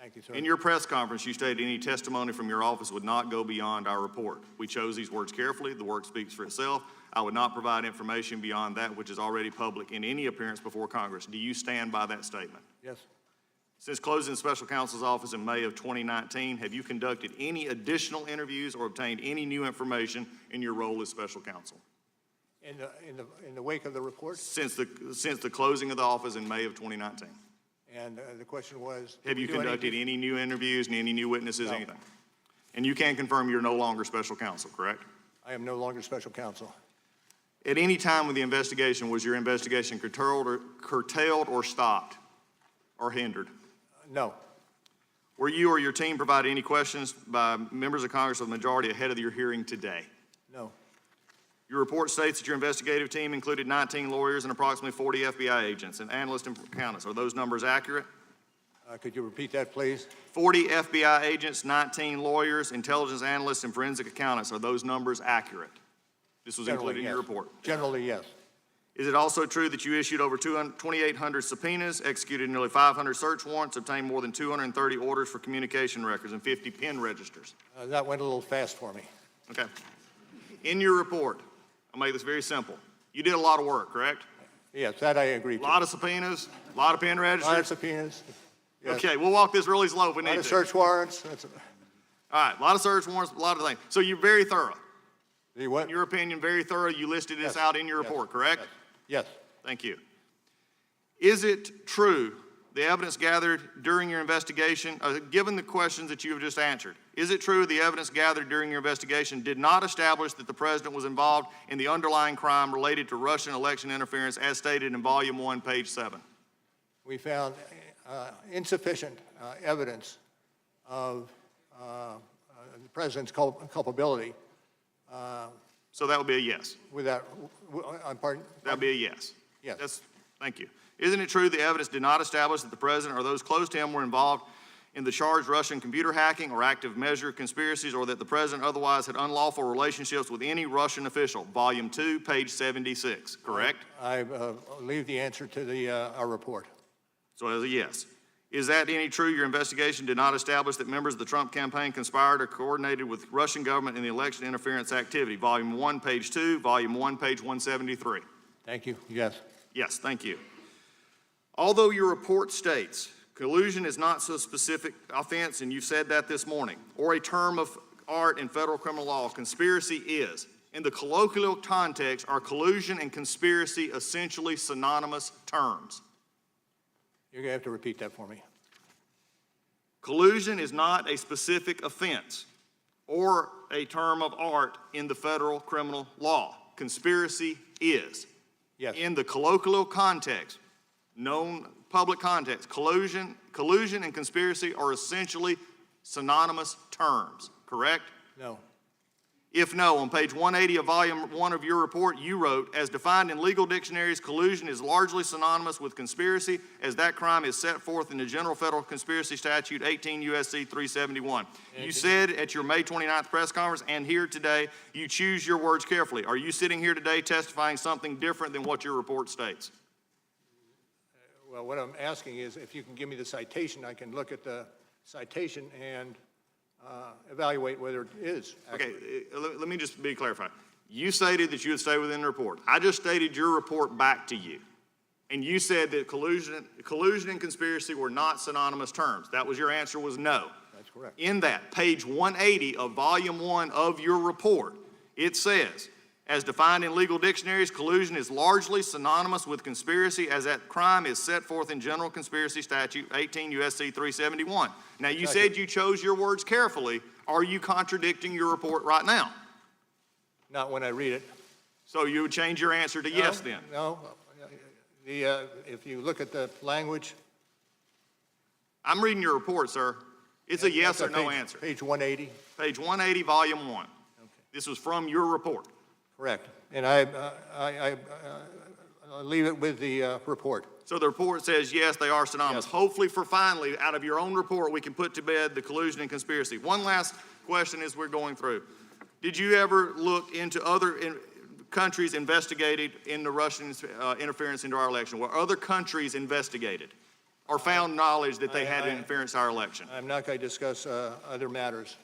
Thank you, sir. In your press conference, you stated any testimony from your office would not go beyond our report. We chose these words carefully. The work speaks for itself. I would not provide information beyond that which is already public in any appearance before Congress. Do you stand by that statement? Yes. Since closing the special counsel's office in May of 2019, have you conducted any additional interviews or obtained any new information in your role as special counsel? In the wake of the report? Since the closing of the office in May of 2019. And the question was, Have you conducted any new interviews and any new witnesses, No. anything? And you can confirm you're no longer special counsel, correct? I am no longer special counsel. At any time with the investigation, was your investigation curtailed or stopped or hindered? No. Were you or your team provided any questions by members of Congress of the majority ahead of your hearing today? No. Your report states that your investigative team included 19 lawyers and approximately 40 FBI agents and analysts and accountants. Are those numbers accurate? Could you repeat that, please? 40 FBI agents, 19 lawyers, intelligence analysts, and forensic accountants. Are those numbers accurate? This was included in your report. Generally, yes. Is it also true that you issued over 2,800 subpoenas, executed nearly 500 search warrants, obtained more than 230 orders for communication records, and 50 pen registers? That went a little fast for me. Okay. In your report, I'll make this very simple. You did a lot of work, correct? Yes, that I agree to. A lot of subpoenas, a lot of pen A registers. lot of subpoenas. Yes. Okay, we'll walk this really slow if we A need lot to. of search warrants. All right, a lot of search warrants, a lot of things. So you're very thorough. The what? In your opinion, very thorough. You listed this Yes. out in your Yes. report, correct? Yes. Thank you. Is it true the evidence gathered during your investigation, given the questions that you have just answered, is it true the evidence gathered during your investigation did not establish that the president was involved in the underlying crime related to Russian election interference as stated in Volume 1, page 7? We found insufficient evidence of the president's culpability. So that would be a yes. Without, pardon? That would be a yes. Yes. Thank you. Isn't it true the evidence did not establish that the president or those close to him were involved in the charged Russian computer hacking or active measure conspiracies, or that the president otherwise had unlawful relationships with any Russian official? Volume 2, page 76, correct? I leave the answer to our report. So as a yes. Is that any true your investigation did not establish that members of the Trump campaign conspired or coordinated with Russian government in the election interference activity? Volume 1, page 2, Volume 1, page 173. Thank you. Yes. Yes, thank you. Although your report states collusion is not so specific offense, and you've said that this morning, or a term of art in federal criminal law, conspiracy is. In the colloquial context, are collusion and conspiracy essentially synonymous terms? You're going to have to repeat that for me. Collusion is not a specific offense or a term of art in the federal criminal law. Conspiracy is. Yes. In the colloquial context, known public context, collusion and conspiracy are essentially synonymous terms, correct? No. If no, on page 180 of volume 1 of your report, you wrote, as defined in legal dictionaries, collusion is largely synonymous with conspiracy, as that crime is set forth in the General Federal Conspiracy Statute 18 U.S.C. 371. You said at your May 29th press conference and here today, you choose your words carefully. Are you sitting here today testifying something different than what your report states? Well, what I'm asking is if you can give me the citation, I can look at the citation and evaluate whether it is accurate. Okay, let me just be clarified. You stated that you would stay within the report. I just stated your report back to you. And you said that collusion and conspiracy were not synonymous terms. That was your answer, was no. That's correct. In that, page 180 of volume 1 of your report, it says, as defined in legal dictionaries, collusion is largely synonymous with conspiracy, as that crime is set forth in General Conspiracy Statute 18 U.S.C. 371. Now, you said you chose your words carefully. Are you contradicting your report right now? Not when I read it. So you would change your answer to yes then? No. If you look at the language. I'm reading your report, sir. It's a yes or no answer. Page 180. Page 180, volume 1. Okay. This was from your report. Correct. And I leave it with the report. So the report says, yes, they are synonymous. Yes. Hopefully, for finally, out of your own report, we can put to bed the collusion and conspiracy. One last question as we're going through. Did you ever look into other countries investigated in the Russian interference into our election? Were other countries investigated? or found knowledge that they had interference in our election. I'm not going to discuss other matters.